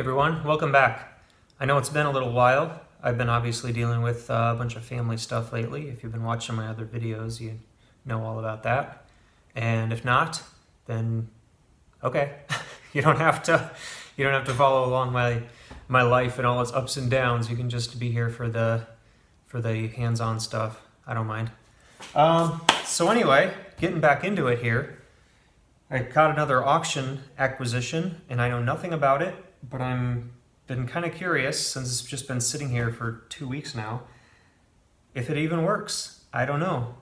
everyone, welcome back. I know it's been a little while. I've been obviously dealing with a bunch of family stuff lately. If you've been watching my other videos, you know all about that. And if not, then okay. You don't have to follow along my life and all its ups and downs. You can just be here for the hands-on stuff. I don't mind. So anyway, getting back into it here. I got another auction acquisition, and I know nothing about it, but I'm been kind of curious since it's just been sitting here for 2 weeks now. If it even works, I don't know.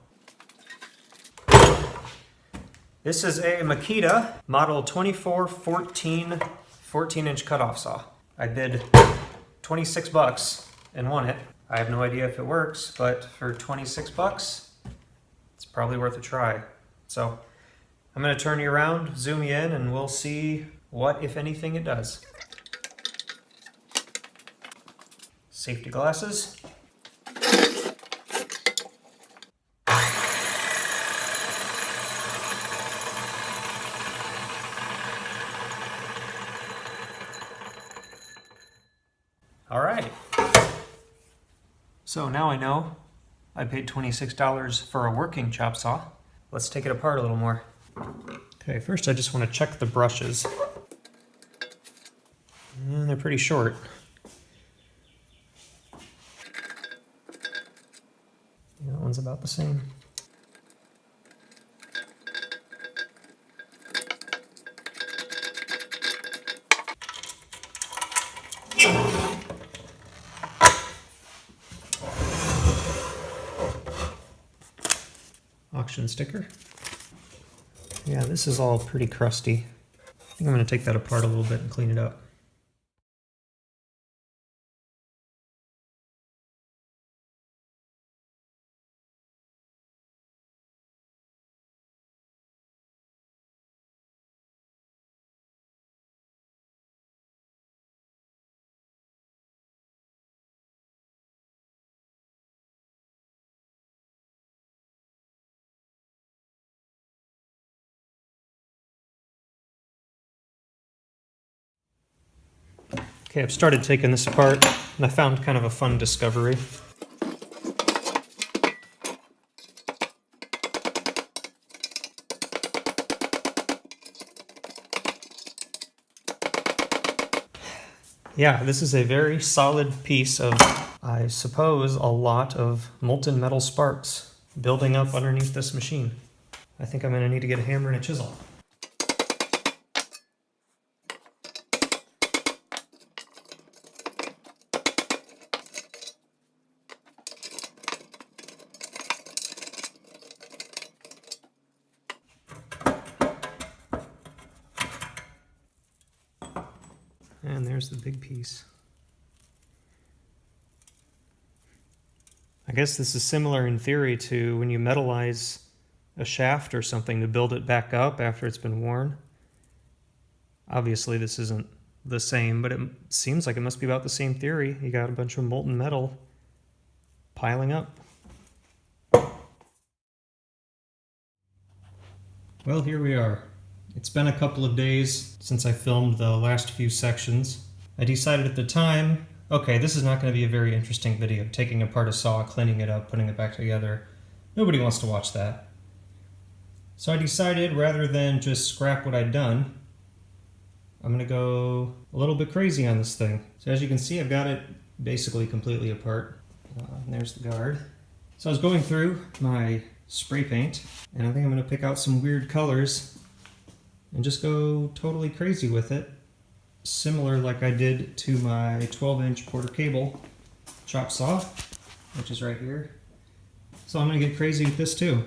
This is a Makita model 2414 14-inch cutoff saw. I bid 26 bucks and won it. I have no idea if it works, but for 26 bucks, it's probably worth a try. So I'm going to turn you around, zoom you in, and we'll see what, if anything, it does. Safety glasses. All right. So now I know I paid $26 for a working chop saw. Let's take it apart a little more. Okay, first I just want to check the brushes. And they're pretty short. Yeah, that one's about the same. Auction sticker. Yeah, this is all pretty crusty. I think I'm going to take that apart a little bit and clean it up. Okay, I've started taking this apart, and I found kind of a fun discovery. Yeah, this is a very solid piece of, I suppose, a lot of molten metal sparks building up underneath this machine. I think I'm going to need to get a hammer and a chisel. And there's the big piece. I guess this is similar in theory to when you metallize a shaft or something to build it back up after it's been worn. Obviously this isn't the same, but it seems like it must be about the same theory. You got a bunch of molten metal piling up. Well, here we are. It's been a couple of days since I filmed the last few sections. I decided at the time, okay, this is not going to be a very interesting video, taking apart a saw, cleaning it up, putting it back together. Nobody wants to watch that. So I decided, rather than just scrap what I'd done, I'm going to go a little bit crazy on this thing. So as you can see, I've got it basically completely apart. And there's the guard. So I was going through my spray paint, and I think I'm going to pick out some weird colors and just go totally crazy with it. Similar like I did to my 12-inch quarter cable chop saw, which is right here. So I'm going to get crazy with this too.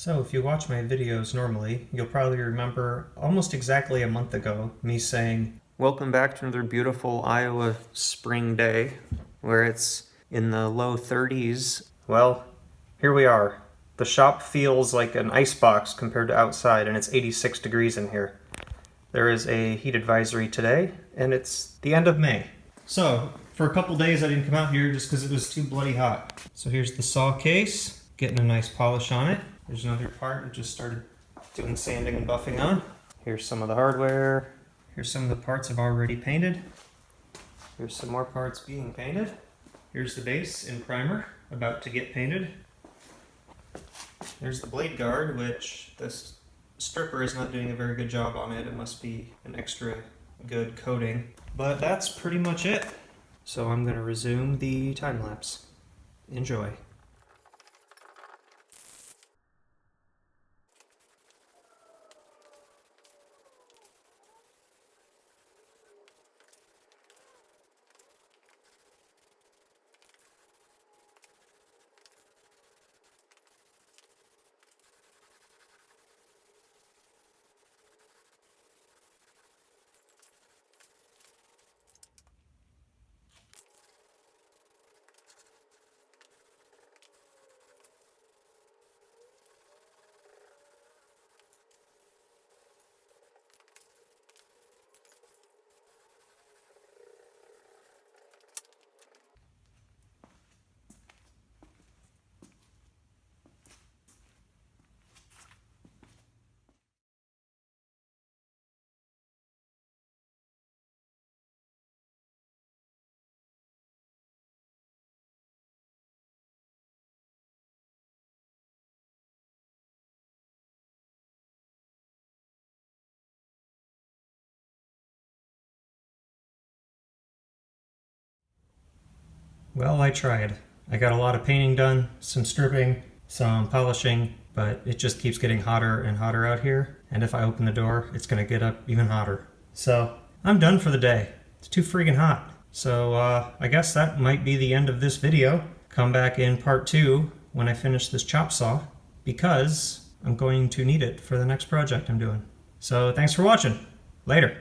So if you watch my videos normally, you'll probably remember almost exactly a month ago me saying, "Welcome back to another beautiful Iowa spring day where it's in the low 30s. Well, here we are. The shop feels like an icebox compared to outside, and it's 86 degrees in here. There is a heat advisory today, and it's the end of May. So, for a couple days I didn't come out here just because it was too bloody hot. So here's the saw case, getting a nice polish on it. There's another part I just started doing sanding and buffing on. Here's some of the hardware. Here's some of the parts I've already painted. Here's some more parts being painted. Here's the base in primer, about to get painted. There's the blade guard, which this stripper is not doing a very good job on it. It must be an extra good coating. But that's pretty much it. So I'm going to resume the time lapse. Enjoy. Well, I tried. I got a lot of painting done, some stripping, some polishing, but it just keeps getting hotter and hotter out here. And if I open the door, it's gonna get up even hotter. So I'm done for the day. It's too freaking hot. So I guess that might be the end of this video. Come back in part 2 when I finish this chop saw, because I'm going to need it for the next project I'm doing. So thanks for watching. Later.